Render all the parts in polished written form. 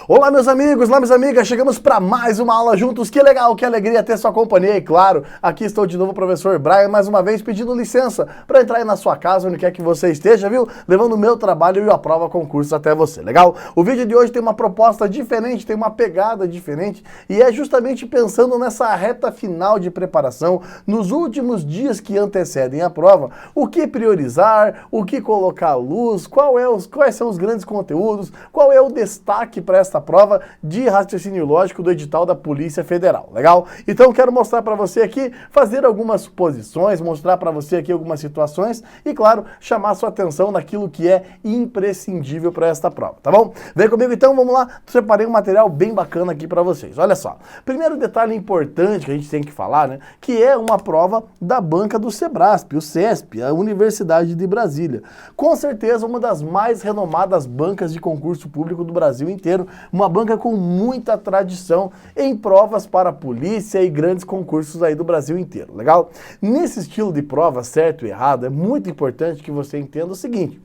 Olá meus amigos, olá minhas amigas, chegamos para mais uma aula juntos, que legal, que alegria ter sua companhia e claro, aqui estou de novo o professor Brian, mais uma vez pedindo licença para entrar aí na sua casa, onde quer que você esteja, viu? Levando o meu trabalho e a prova concurso até você, legal? O vídeo de hoje tem uma proposta diferente, tem uma pegada diferente e é justamente pensando nessa reta final de preparação, nos últimos dias que antecedem a prova, o que priorizar, o que colocar à luz, quais são os grandes conteúdos, qual é o destaque para esta prova de raciocínio lógico do edital da Polícia Federal, legal? Então quero mostrar para você aqui, fazer algumas suposições, mostrar para você aqui algumas situações e, claro, chamar sua atenção naquilo que é imprescindível para esta prova, tá bom? Vem comigo então, vamos lá, separei um material bem bacana aqui para vocês, olha só. Primeiro detalhe importante que a gente tem que falar, né, que é uma prova da banca do Sebrasp, o CESP, a Universidade de Brasília. Com certeza uma das mais renomadas bancas de concurso público do Brasil inteiro, uma banca com muita tradição em provas para a polícia e grandes concursos aí do Brasil inteiro, legal? Nesse estilo de prova, certo e errado, é muito importante que você entenda o seguinte,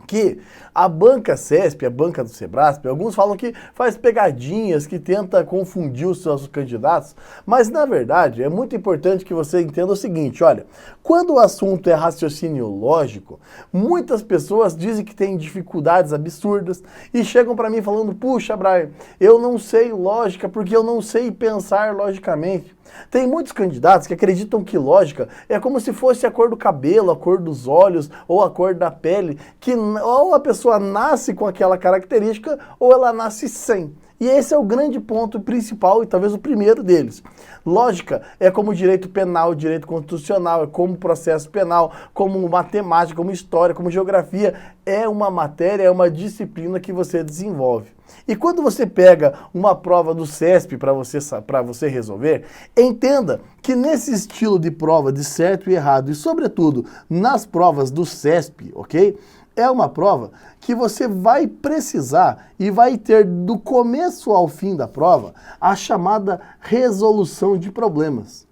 que a banca CESP, a banca do Sebrasp, alguns falam que faz pegadinhas, que tenta confundir os seus candidatos, mas na verdade é muito importante que você entenda o seguinte, olha, quando o assunto é raciocínio lógico, muitas pessoas dizem que têm dificuldades absurdas e chegam para mim falando, puxa, Brian, eu não sei lógica porque eu não sei pensar logicamente. Tem muitos candidatos que acreditam que lógica é como se fosse a cor do cabelo, a cor dos olhos ou a cor da pele, que ou a pessoa nasce com aquela característica ou ela nasce sem. E esse é o grande ponto principal e talvez o primeiro deles. Lógica é como direito penal, direito constitucional, é como processo penal, como matemática, como história, como geografia. É uma matéria, é uma disciplina que você desenvolve. E quando você pega uma prova do CESP para você resolver, entenda que nesse estilo de prova de certo e errado, e sobretudo nas provas do CESP, ok? É uma prova que você vai precisar e vai ter do começo ao fim da prova a chamada resolução de problemas.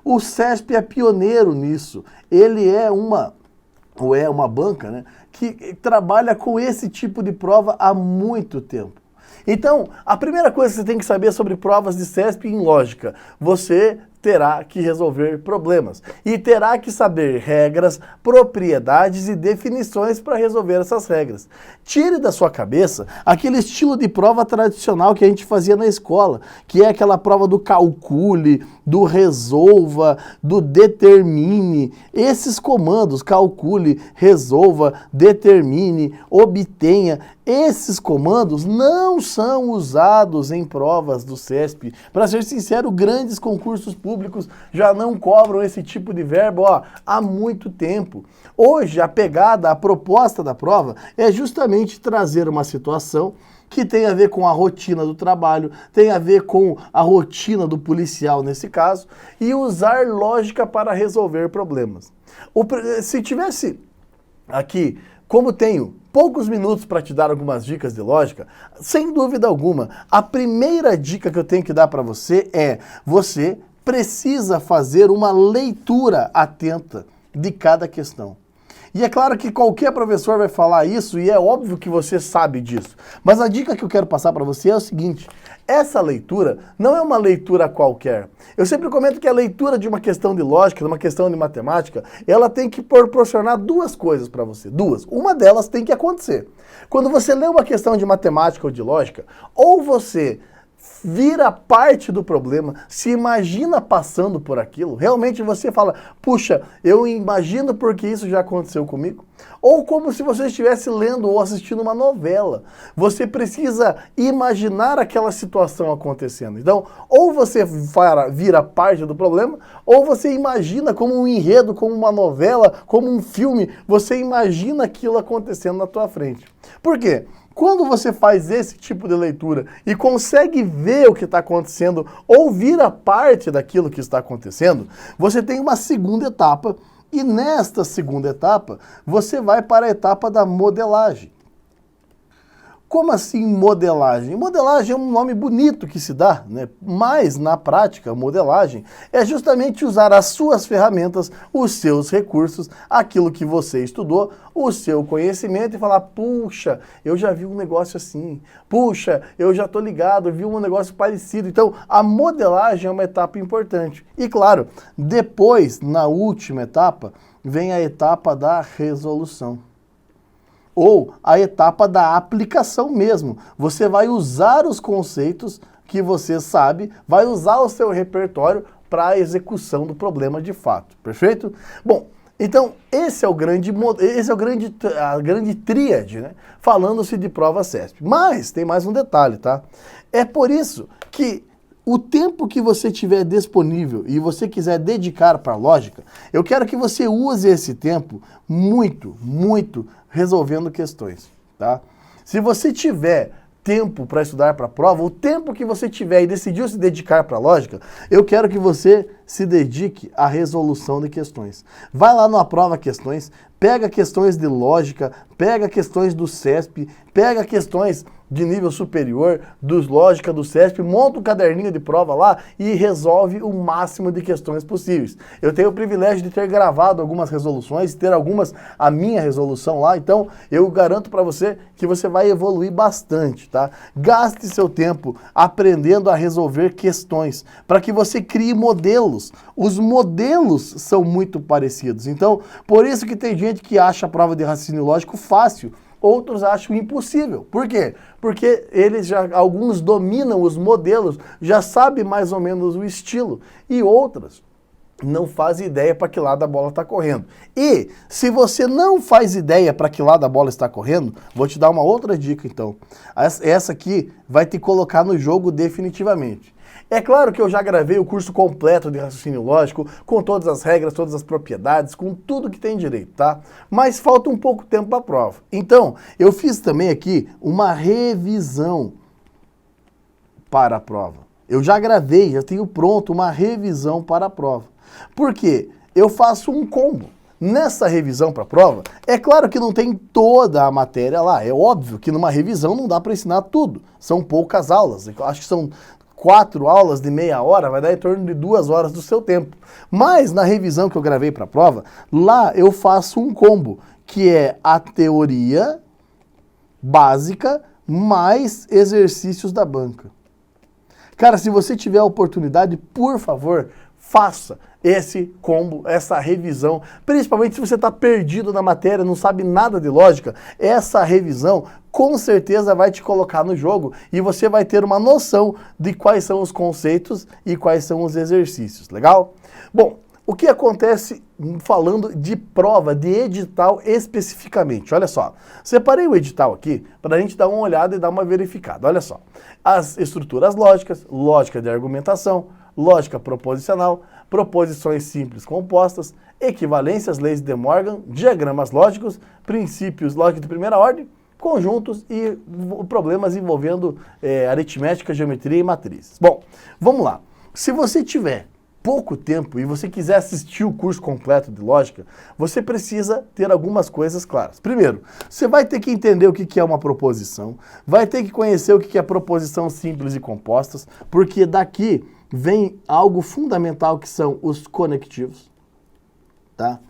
O CESP é pioneiro nisso, ele é uma banca, né, que trabalha com esse tipo de prova há muito tempo. Então, a primeira coisa que você tem que saber sobre provas de CESP em lógica, você terá que resolver problemas e terá que saber regras, propriedades e definições para resolver essas regras. Tire da sua cabeça aquele estilo de prova tradicional que a gente fazia na escola, que é aquela prova do calcule, do resolva, do determine. Esses comandos, calcule, resolva, determine, obtenha, esses comandos não são usados em provas do CESP. Para ser sincero, grandes concursos públicos já não cobram esse tipo de verbo há muito tempo. Hoje, a pegada, a proposta da prova é justamente trazer uma situação que tem a ver com a rotina do trabalho, tem a ver com a rotina do policial nesse caso, e usar lógica para resolver problemas. Se tivesse aqui, como tenho poucos minutos para te dar algumas dicas de lógica, sem dúvida alguma, a primeira dica que eu tenho que dar para você é, você precisa fazer uma leitura atenta de cada questão. E é claro que qualquer professor vai falar isso e é óbvio que você sabe disso. Mas a dica que eu quero passar para você é o seguinte, essa leitura não é uma leitura qualquer. Eu sempre comento que a leitura de uma questão de lógica, de uma questão de matemática, ela tem que proporcionar duas coisas para você, duas. Uma delas tem que acontecer. Quando você lê uma questão de matemática ou de lógica, ou você vira parte do problema, se imagina passando por aquilo, realmente você fala, puxa, eu imagino porque isso já aconteceu comigo, ou como se você estivesse lendo ou assistindo uma novela, você precisa imaginar aquela situação acontecendo, então, ou você vira parte do problema, ou você imagina como um enredo, como uma novela, como um filme, você imagina aquilo acontecendo na tua frente. Por quê? Quando você faz esse tipo de leitura e consegue ver o que está acontecendo ou vira parte daquilo que está acontecendo, você tem uma segunda etapa e nesta segunda etapa você vai para a etapa da modelagem. Como assim modelagem? Modelagem é um nome bonito que se dá, né? Mas na prática, modelagem é justamente usar as suas ferramentas, os seus recursos, aquilo que você estudou, o seu conhecimento e falar, puxa, eu já vi um negócio assim, puxa, eu já tô ligado, vi um negócio parecido. Então, a modelagem é uma etapa importante. E claro, depois, na última etapa, vem a etapa da resolução. Ou a etapa da aplicação mesmo. Você vai usar os conceitos que você sabe, vai usar o seu repertório para a execução do problema de fato, perfeito? Bom, então esse é a grande tríade, né? Falando-se de prova CESP. Mas tem mais um detalhe, tá? É por isso que o tempo que você tiver disponível e você quiser dedicar para a lógica, eu quero que você use esse tempo muito resolvendo questões, tá? Se você tiver tempo para estudar para a prova, o tempo que você tiver e decidiu se dedicar para a lógica, eu quero que você se dedique à resolução de questões. Vai lá no Aprova Questões, pega questões de lógica, pega questões do CESP, pega questões de nível superior, dos lógica do CESP, monta um caderninho de prova lá e resolve o máximo de questões possíveis. Eu tenho o privilégio de ter gravado algumas resoluções, ter algumas a minha resolução lá, então eu garanto para você que você vai evoluir bastante, tá? Gaste seu tempo aprendendo a resolver questões, para que você crie modelos. Os modelos são muito parecidos, então por isso que tem gente que acha a prova de raciocínio lógico fácil, outros acham impossível. Por quê? Porque alguns dominam os modelos, já sabem mais ou menos o estilo, e outras não fazem ideia para que lado a bola está correndo. E se você não faz ideia para que lado a bola está correndo, vou te dar uma outra dica então. Essa aqui vai te colocar no jogo definitivamente. É claro que eu já gravei o curso completo de raciocínio lógico, com todas as regras, todas as propriedades, com tudo que tem direito, tá? Mas falta um pouco tempo para a prova. Então, eu fiz também aqui uma revisão para a prova. Eu já gravei, já tenho pronto uma revisão para a prova. Por quê? Eu faço um combo. Nessa revisão para a prova, é claro que não tem toda a matéria lá. É óbvio que numa revisão não dá para ensinar tudo. São poucas aulas. Eu acho que são 4 aulas de meia hora, vai dar em torno de 2 horas do seu tempo. Mas na revisão que eu gravei para a prova, lá eu faço um combo, que é a teoria básica mais exercícios da banca. Cara, se você tiver a oportunidade, por favor, faça esse combo, essa revisão, principalmente se você está perdido na matéria, não sabe nada de lógica, essa revisão com certeza vai te colocar no jogo e você vai ter uma noção de quais são os conceitos e quais são os exercícios, legal? Bom, o que acontece falando de prova, de edital especificamente? Olha só, separei o edital aqui para a gente dar uma olhada e dar uma verificada, olha só. As estruturas lógicas, lógica de argumentação, lógica proposicional, proposições simples compostas, equivalências, leis de Morgan, diagramas lógicos, princípios lógicos de primeira ordem, conjuntos e problemas envolvendo aritmética, geometria e matrizes. Bom, vamos lá. Se você tiver pouco tempo e você quiser assistir o curso completo de lógica, você precisa ter algumas coisas claras. Primeiro, você vai ter que entender o que é uma proposição, vai ter que conhecer o que é proposição simples e compostas, porque daqui vem algo fundamental que são os conectivos, tá?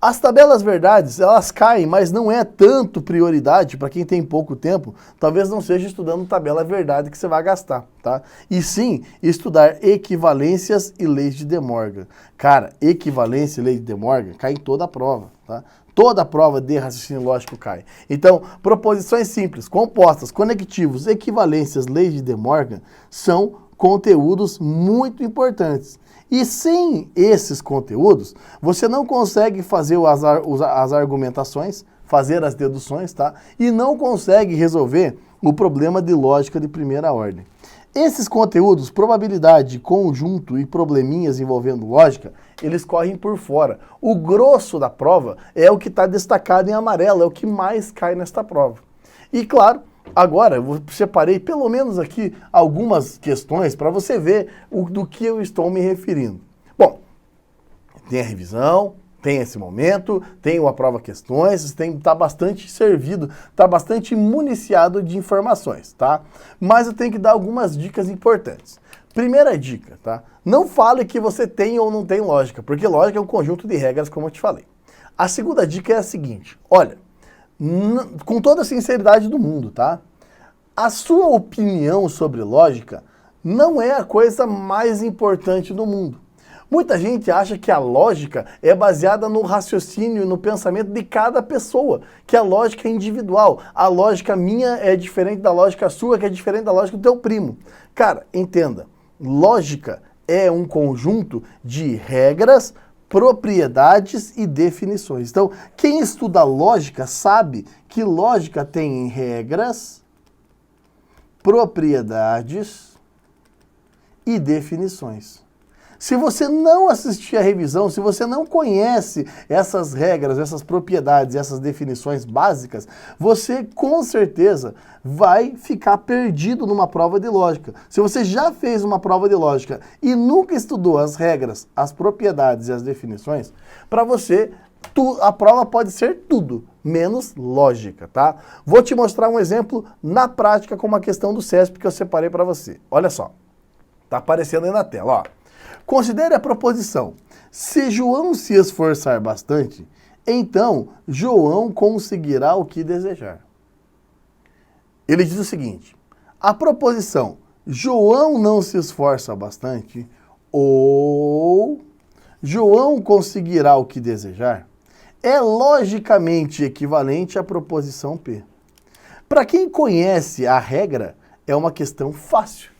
As tabelas verdades, elas caem, mas não é tanto prioridade para quem tem pouco tempo, talvez não seja estudando tabela verdade que você vai gastar, tá? E sim, estudar equivalências e leis de De Morgan. Cara, equivalência e leis de De Morgan cai em toda a prova, tá? Toda a prova de raciocínio lógico cai. Então, proposições simples, compostas, conectivos, equivalências, leis de De Morgan são conteúdos muito importantes. E sem esses conteúdos, você não consegue fazer as argumentações, fazer as deduções, tá? E não consegue resolver o problema de lógica de primeira ordem. Esses conteúdos, probabilidade, conjunto e probleminhas envolvendo lógica, eles correm por fora. O grosso da prova é o que está destacado em amarelo, é o que mais cai nesta prova. E claro, agora eu separei pelo menos aqui algumas questões para você ver do que eu estou me referindo. Bom, tem a revisão, Tem esse momento, tem o Aprova Questões, você tem que estar bastante servido, tá bastante municiado de informações, tá? Mas eu tenho que dar algumas dicas importantes. Primeira dica, tá? Não fale que você tem ou não tem lógica, porque lógica é um conjunto de regras, como eu te falei. A segunda dica é a seguinte, olha, com toda a sinceridade do mundo, tá? A sua opinião sobre lógica não é a coisa mais importante do mundo. Muita gente acha que a lógica é baseada no raciocínio e no pensamento de cada pessoa, que a lógica é individual. A lógica minha é diferente da lógica sua, que é diferente da lógica do teu primo. Cara, entenda, lógica é um conjunto de regras, propriedades e definições. Então, quem estuda lógica sabe que lógica tem regras, propriedades e definições. Se você não assistir a revisão, se você não conhece essas regras, essas propriedades, essas definições básicas, você com certeza vai ficar perdido numa prova de lógica. Se você já fez uma prova de lógica e nunca estudou as regras, as propriedades e as definições, para você a prova pode ser tudo, menos lógica, tá? Vou te mostrar um exemplo na prática com uma questão do CESP que eu separei para você. Olha só, tá aparecendo aí na tela, ó. Considere a proposição: se João se esforçar bastante, então João conseguirá o que desejar. Ele diz o seguinte: a proposição João não se esforça bastante ou João conseguirá o que desejar é logicamente equivalente à proposição P. Para quem conhece a regra, é uma questão fácil.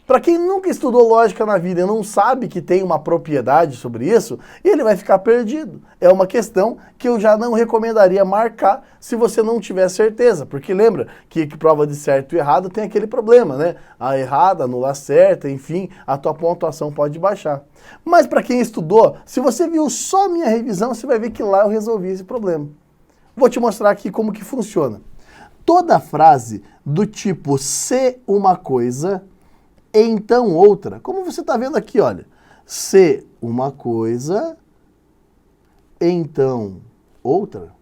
Para quem nunca estudou lógica na vida e não sabe que tem uma propriedade sobre isso, ele vai ficar perdido. É uma questão que eu já não recomendaria marcar se você não tiver certeza, porque lembra que prova de certo e errado tem aquele problema, né? A errada anula a certa, enfim, a tua pontuação pode baixar. Mas para quem estudou, se você viu só minha revisão, você vai ver que lá eu resolvi esse problema. Vou te mostrar aqui como que funciona. Toda frase do tipo se uma coisa, então outra, como você está vendo aqui, olha, se uma coisa, então outra.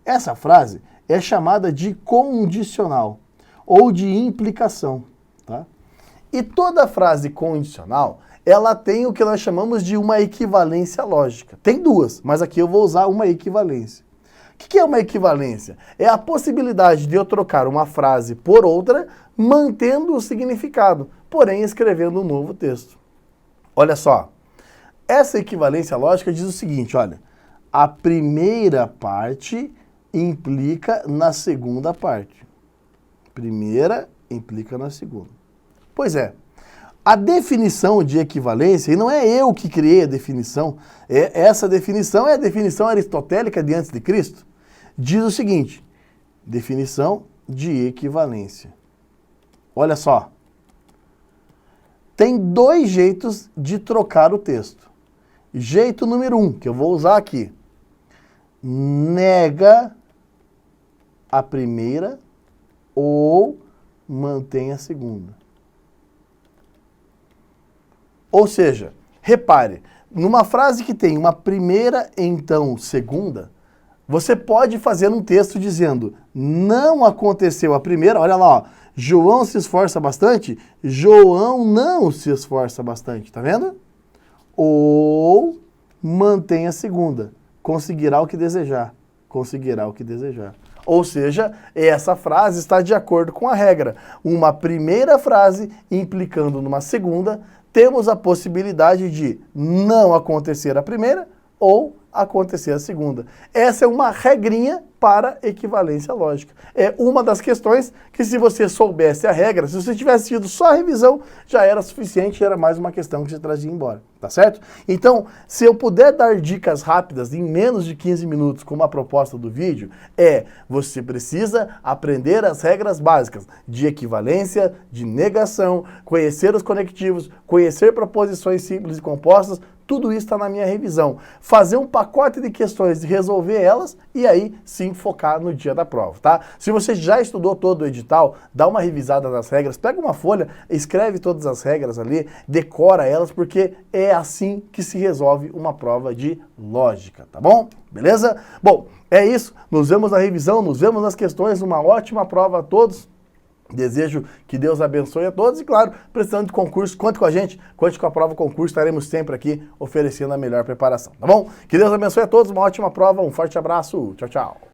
Essa frase é chamada de condicional ou de implicação, tá? E toda frase condicional, ela tem o que nós chamamos de uma equivalência lógica. Tem duas, mas aqui eu vou usar uma equivalência. O que é uma equivalência? É a possibilidade de eu trocar uma frase por outra, mantendo o significado, porém escrevendo um novo texto. Olha só, essa equivalência lógica diz o seguinte, olha, a primeira parte implica na segunda parte. Primeira implica na segunda. Pois é, a definição de equivalência, e não é eu que criei a definição, essa definição é a definição aristotélica de antes de Cristo, diz o seguinte, definição de equivalência. Olha só, tem dois jeitos de trocar o texto. Jeito número 1, que eu vou usar aqui, nega a primeira ou mantém a segunda. Ou seja, repare, numa frase que tem uma primeira, então segunda, você pode fazer um texto dizendo, não aconteceu a primeira, olha lá, ó, João se esforça bastante, João não se esforça bastante, tá vendo? Ou mantém a segunda, conseguirá o que desejar, conseguirá o que desejar. Ou seja, essa frase está de acordo com a regra. Uma primeira frase implicando numa segunda, temos a possibilidade de não acontecer a primeira ou acontecer a segunda. Essa é uma regrinha para equivalência lógica. É uma das questões que, se você soubesse a regra, se você tivesse tido só a revisão, já era suficiente, era mais uma questão que você trazia embora, tá certo? Então, se eu puder dar dicas rápidas em menos de 15 minutos, como a proposta do vídeo, você precisa aprender as regras básicas de equivalência, de negação, conhecer os conectivos, conhecer proposições simples e compostas, tudo isso está na minha revisão. Fazer um pacote de questões e resolver elas e aí sim focar no dia da prova, tá? Se você já estudou todo o edital, dá uma revisada nas regras, pega uma folha, escreve todas as regras ali, decora elas, porque é assim que se resolve uma prova de lógica, tá bom? Beleza? Bom, é isso. Nos vemos na revisão, nos vemos nas questões. Uma ótima prova a todos. Desejo que Deus abençoe a todos e, claro, precisando de concurso, conte com a gente, conte com a prova concurso, estaremos sempre aqui oferecendo a melhor preparação, tá bom? Que Deus abençoe a todos, uma ótima prova, um forte abraço, tchau, tchau.